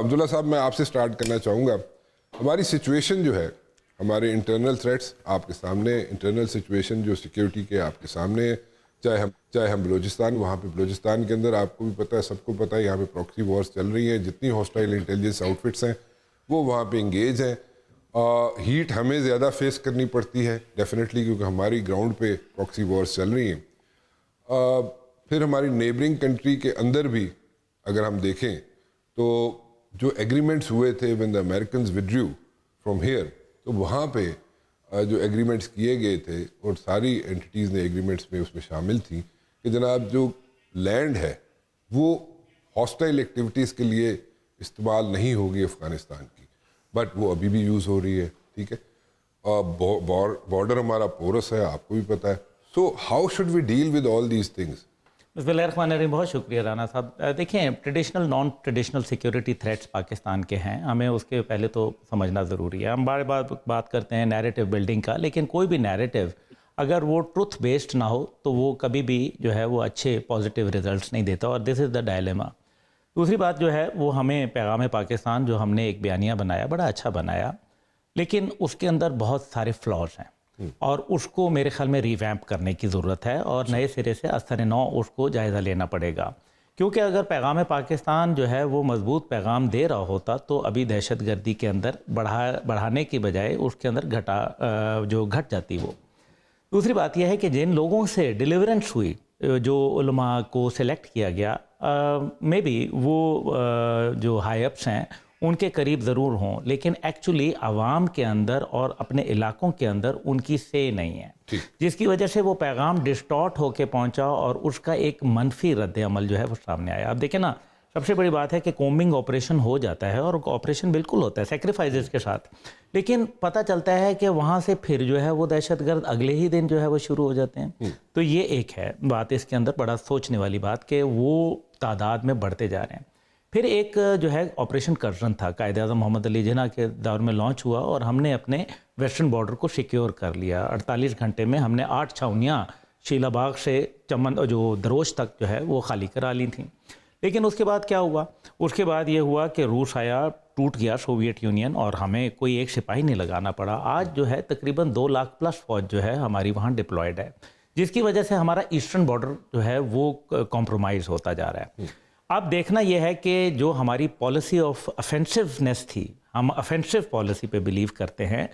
عبداللہ صاحب میں آپ سے سٹارٹ کرنا چاہوں گا. ہماری سچویشن جو ہے, ہمارے انٹرنل تھریٹس آپ کے سامنے, انٹرنل سچویشن جو سیکیورٹی کے آپ کے سامنے ہے, چاہے ہم بلوچستان, وہاں پہ بلوچستان کے اندر آپ کو بھی پتہ ہے, سب کو پتہ ہے, یہاں پہ پراکسی وارز چل رہی ہیں, جتنی ہاسٹائل انٹیلیجنس آؤٹ فٹس ہیں وہ وہاں پہ انگیج ہیں. ہیٹ ہمیں زیادہ فیس کرنی پڑتی ہے ڈیفینیٹلی, کیونکہ ہماری گراؤنڈ پہ پراکسی وارز چل رہی ہیں. پھر ہماری نیبرنگ کنٹری کے اندر بھی اگر ہم دیکھیں تو جو ایگریمنٹس ہوئے تھے when the Americans withdrew from here, تو وہاں پہ جو ایگریمنٹس کیے گئے تھے اور ساری اینٹیز نے ایگریمنٹس میں اس میں شامل تھیں کہ جناب جو لینڈ ہے وہ ہاسٹائل ایکٹیویٹیز کے لیے استعمال نہیں ہوگی افغانستان کی, بٹ وہ ابھی بھی یوز ہو رہی ہے. ٹھیک ہے, بارڈر ہمارا پورس ہے, آپ کو بھی پتہ ہے. So how should we deal with all these things? بسم اللہ الرحمن الرحیم. بہت شکریہ رانا صاحب. دیکھیں, traditional non traditional security threats Pakistan کے ہیں, ہمیں اس کے پہلے تو سمجھنا ضروری ہے. ہم بار بار بات کرتے ہیں نیریٹو بلڈنگ کا, لیکن کوئی بھی نیریٹو اگر وہ ٹروتھ بیسڈ نہ ہو تو وہ کبھی بھی جو ہے وہ اچھے پازیٹیو ریزلٹس نہیں دیتا, اور دس از دا ڈائلیما. دوسری بات جو ہے وہ ہمیں پیغام پاکستان جو ہم نے ایک بیانیہ بنایا, بڑا اچھا بنایا, لیکن اس کے اندر بہت سارے فلاز ہیں اور اس کو میرے خیال میں ریویمپ کرنے کی ضرورت ہے, اور نئے سرے سے اثر نو اس کو جائزہ لینا پڑے گا. کیونکہ اگر پیغام پاکستان جو ہے وہ مضبوط پیغام دے رہا ہوتا تو ابھی دہشت گردی کے اندر بڑھانے کی بجائے اس کے اندر گھٹ جاتی وہ. دوسری بات یہ ہے کہ جن لوگوں سے ڈیلیورنس ہوئی, جو علماء کو سلیکٹ کیا گیا, مے بی وہ جو ہائی اپس ہیں ان کے قریب ضرور ہوں, لیکن ایکچولی عوام کے اندر اور اپنے علاقوں کے اندر ان کی سے نہیں ہے, جس کی وجہ سے وہ پیغام ڈسٹارٹ ہو کے پہنچا اور اس کا ایک منفی رد عمل جو ہے وہ سامنے آیا. اب دیکھیں نا, سب سے بڑی بات ہے کہ کومبنگ آپریشن ہو جاتا ہے, اور آپریشن بالکل ہوتا ہے سیکریفائزز کے ساتھ, لیکن پتہ چلتا ہے کہ وہاں سے پھر جو ہے وہ دہشت گرد اگلے ہی دن جو ہے وہ شروع ہو جاتے ہیں. تو یہ ایک ہے بات اس کے اندر بڑا سوچنے والی بات کہ وہ تعداد میں بڑھتے جا رہے ہیں. پھر ایک جو ہے آپریشن کرزن تھا, قائد اعظم محمد علی جناح کے دور میں لانچ ہوا, اور ہم نے اپنے ویسٹرن بارڈر کو سیکیور کر لیا. 48 گھنٹے میں ہم نے 8 چھاؤنیاں شیلا باغ سے جو دروش تک جو ہے وہ خالی کرا لی تھیں. لیکن اس کے بعد کیا ہوا؟ اس کے بعد یہ ہوا کہ روس آیا, ٹوٹ گیا سوویت یونین, اور ہمیں کوئی ایک سپاہی نہیں لگانا پڑا. آج جو ہے تقریباً 2 لاکھ پلس فوج جو ہے ہماری وہاں ڈپلائیڈ ہے, جس کی وجہ سے ہمارا ایسٹرن بارڈر جو ہے وہ کمپرومائز ہوتا جا رہا ہے. اب دیکھنا یہ ہے کہ جو ہماری پالیسی آف افینسونیس تھی, ہم افینسو پالیسی پہ بلیو کرتے ہیں,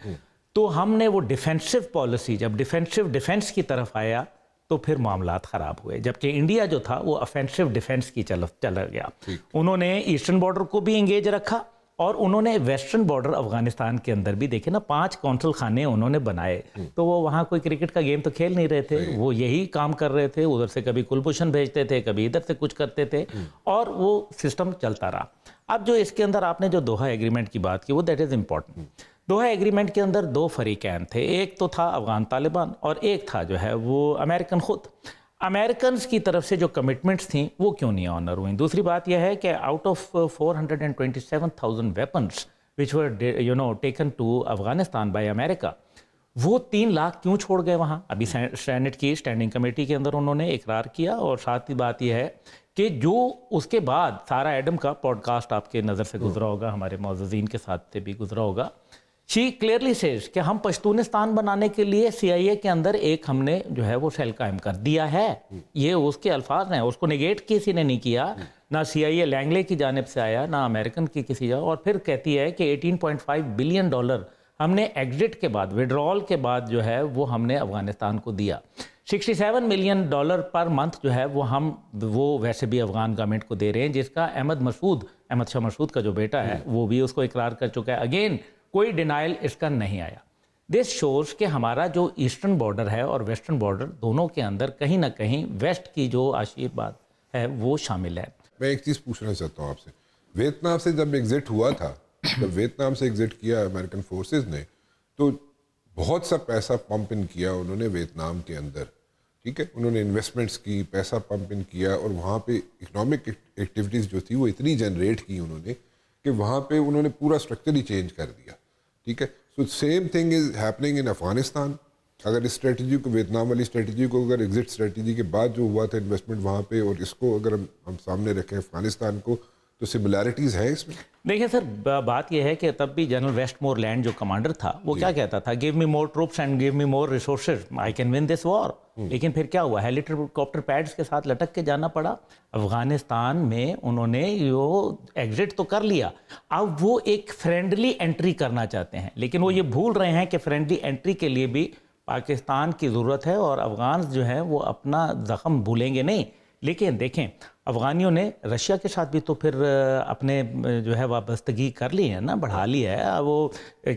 تو ہم نے وہ ڈیفینسو پالیسی, جب ڈیفینس کی طرف آیا تو پھر معاملات خراب ہوئے, جبکہ انڈیا جو تھا وہ افینسو ڈیفینس کی چلا گیا. انہوں نے ایسٹرن بارڈر کو بھی انگیج رکھا, اور انہوں نے ویسٹرن بارڈر افغانستان کے اندر بھی دیکھے نا, 5 قونصل خانے انہوں نے بنائے, تو وہ وہاں کوئی کرکٹ کا گیم تو کھیل نہیں رہے تھے, وہ یہی کام کر رہے تھے. ادھر سے کبھی کلبھوشن بھیجتے تھے, کبھی ادھر سے کچھ کرتے تھے, اور وہ سسٹم چلتا رہا. اب جو اس کے اندر آپ نے جو دوحہ ایگریمنٹ کی بات کی, وہ that is important. Doha agreement کے اندر 2 فریقین تھے, ایک تو تھا افغان طالبان, اور ایک تھا جو ہے وہ امریکن خود. امریکنز کی طرف سے جو کمٹمنٹس تھیں وہ کیوں نہیں آنر ہوئیں؟ دوسری بات یہ ہے کہ out of 427,000 weapons which were taken to Afghanistan by America, وہ 3 لاکھ کیوں چھوڑ گئے وہاں؟ ابھی سینٹ کی اسٹینڈنگ کمیٹی کے اندر انہوں نے اقرار کیا. اور ساتھ ہی بات یہ ہے کہ جو اس کے بعد سارا ایڈم کا پوڈ کاسٹ آپ کے نظر سے گزرا ہوگا, ہمارے معززین کے ساتھ سے بھی گزرا ہوگا, شی کلیئرلی سیز کہ ہم پشتونستان بنانے کے لیے CIA کے اندر ایک ہم نے جو ہے وہ سیل قائم کر دیا ہے. یہ اس کے الفاظ ہیں, اس کو نیگیٹ کسی نے نہیں کیا, نہ CIA لینگلے کی جانب سے آیا, نہ امریکن کی کسی جگہ. اور پھر کہتی ہے کہ $18.5 بلین ہم نے ایگزٹ کے بعد, وڈرال کے بعد جو ہے وہ ہم نے افغانستان کو دیا. $67 ملین پر منتھ جو ہے وہ ویسے بھی افغان گورنمنٹ کو دے رہے ہیں, جس کا احمد شاہ مسعود کا جو بیٹا ہے وہ بھی اس کو اقرار کر چکا ہے. اگین کوئی ڈینائل اس کا نہیں آیا. دس شوز کہ ہمارا جو ایسٹرن بارڈر ہے اور ویسٹرن بارڈر, دونوں کے اندر کہیں نہ کہیں ویسٹ کی جو آشیرواد ہے وہ شامل ہے. میں ایک چیز پوچھنا چاہتا ہوں آپ سے. ویتنام سے جب ایگزٹ ہوا تھا, جب ویتنام سے ایگزٹ کیا امریکن فورسز نے, تو بہت سا پیسہ پمپ ان کیا انہوں نے ویتنام کے اندر. ٹھیک ہے, انہوں نے انویسٹمنٹس کی, پیسہ پمپ ان کیا, اور وہاں پہ اکنامک ایکٹیویٹیز جو تھی وہ اتنی جنریٹ کی انہوں نے کہ وہاں پہ انہوں نے پورا اسٹرکچر ہی چینج کر دیا. ٹھیک ہے, so same thing is happening in Afghanistan. اگر اس اسٹریٹجی کو, ویتنام والی اسٹریٹجی کو, اگر ایگزٹ اسٹریٹجی کے بعد جو ہوا تھا انویسٹمنٹ وہاں پہ, اور اس کو اگر ہم سامنے رکھیں افغانستان کو, تو سملیرٹیز ہیں اس میں. دیکھیں سر بات یہ ہے کہ تب بھی جنرل ویسٹ مور لینڈ جو کمانڈر تھا وہ کیا کہتا تھا, give me more troops and give me more resources, I can win this war. لیکن پھر کیا ہوا, ہیلی کاپٹر پیڈز کے ساتھ لٹک کے جانا پڑا. افغانستان میں انہوں نے ایگزٹ تو کر لیا, اب وہ ایک فرینڈلی انٹری کرنا چاہتے ہیں, لیکن وہ یہ بھول رہے ہیں کہ فرینڈلی انٹری کے لیے بھی پاکستان کی ضرورت ہے, اور افغانز جو ہیں وہ اپنا زخم بھولیں گے نہیں. لیکن دیکھیں افغانیوں نے رشیا کے ساتھ بھی تو پھر اپنے جو ہے وابستگی کر لی ہے نا, بڑھا لی ہے. وہ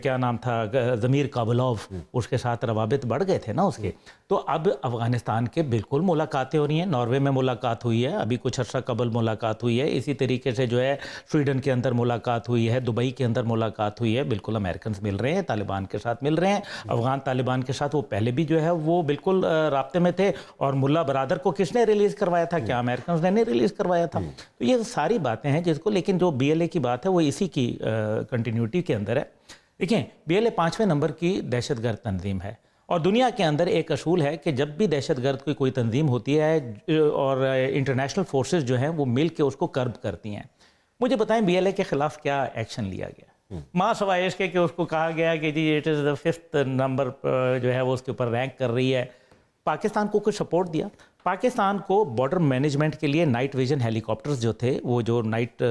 کیا نام تھا, ضمیر کابلوف, اس کے ساتھ روابط بڑھ گئے تھے نا اس کے. تو اب افغانستان کے بالکل ملاقاتیں ہو رہی ہیں. ناروے میں ملاقات ہوئی ہے, ابھی کچھ عرصہ قبل ملاقات ہوئی ہے. اسی طریقے سے جو ہے سویڈن کے اندر ملاقات ہوئی ہے, دبئی کے اندر ملاقات ہوئی ہے. بالکل امریکنز مل رہے ہیں, طالبان کے ساتھ مل رہے ہیں. افغان طالبان کے ساتھ وہ پہلے بھی جو ہے وہ بالکل رابطے میں تھے. اور ملا برادر کو کس نے ریلیز کروایا تھا, کیا امریکنز نے نہیں ریلیز کروایا تھا. تو یہ ساری باتیں ہیں جس کو, لیکن جو بی ایل اے کی بات ہے وہ اسی کی کنٹینیوٹی کے اندر ہے. دیکھیں بی ایل اے 5ویں نمبر کی دہشت گرد تنظیم ہے, اور دنیا کے اندر ایک اصول ہے کہ جب بھی دہشت گرد کی کوئی تنظیم ہوتی ہے اور انٹرنیشنل فورسز جو ہیں وہ مل کے اس کو کرب کرتی ہیں. مجھے بتائیں بی ایل اے کے خلاف کیا ایکشن لیا گیا؟ ماں سوائے اس کے کہ اس کو کہا گیا کہ جی it is the 5th number جو ہے وہ اس کے اوپر رینک کر رہی ہے. پاکستان کو کچھ سپورٹ دیا. پاکستان کو بارڈر مینجمنٹ کے لیے نائٹ ویژن ہیلی کاپٹرز جو تھے, وہ جو نائٹ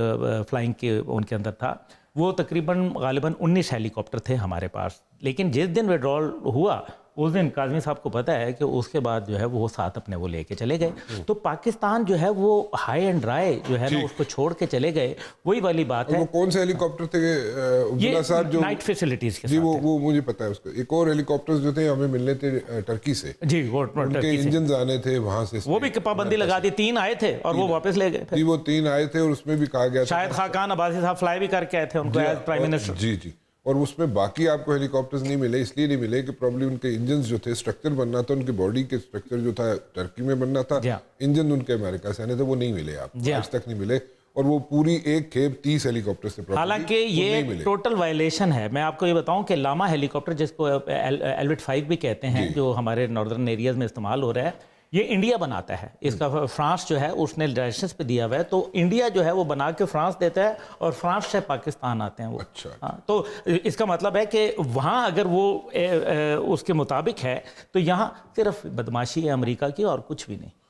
فلائنگ کے ان کے اندر تھا, وہ تقریباً غالباً 19 ہیلی کاپٹر تھے ہمارے پاس. لیکن جس دن وڈرال ہوا اس دن کاظمی صاحب کو پتہ ہے کہ اس کے بعد جو ہے وہ ساتھ اپنے وہ لے کے چلے گئے. تو پاکستان جو ہے وہ ہائی اینڈ ڈرائی جو ہے نا اس کو چھوڑ کے چلے گئے. وہی والی بات ہے. وہ کون سے ہیلی کاپٹر تھے عبداللہ صاحب جو نائٹ فیسلٹیز کے جی وہ مجھے پتا ہے اس کا. ایک اور ہیلی کاپٹر جو تھے ہمیں ملنے تھے ٹرکی سے, جی وہ ان کے انجنز آنے تھے وہاں سے, وہ بھی پابندی لگا دی. 3 آئے تھے اور وہ واپس لے گئے. جی وہ 3 آئے تھے اور اس میں بھی کہا گیا شاید خاقان عباسی صاحب فلائی بھی کر کے آئے تھے ان کو ایز پرائم منسٹر. جی جی, اور اس میں باقی آپ کو ہیلی کاپٹرز نہیں ملے. اس لیے نہیں ملے کہ پرابلی ان کے انجنز جو تھے اسٹرکچر بننا تھا, ان کے باڈی کے اسٹرکچر جو تھا ٹرکی میں بننا تھا, انجن ان کے امریکہ سے آنے تھے, وہ نہیں ملے آپ کو, آج تک نہیں ملے. اور وہ پوری ایک کھیپ 30 ہیلی کاپٹر سے, حالانکہ یہ ٹوٹل وائلیشن ہے. میں آپ کو یہ بتاؤں کہ لاما ہیلی کاپٹر جس کو ایلوٹ 5 بھی کہتے ہیں, جو ہمارے ناردرن ایریاز میں استعمال ہو رہا ہے, یہ انڈیا بناتا ہے. اس کا فرانس جو ہے اس نے لائسنس پہ دیا ہوا ہے. تو انڈیا جو ہے وہ بنا کے فرانس دیتا ہے اور فرانس سے پاکستان آتے ہیں وہ. اچھا, تو اس کا مطلب ہے کہ وہاں اگر وہ اس کے مطابق ہے تو یہاں صرف بدماشی ہے امریکہ کی اور کچھ بھی نہیں.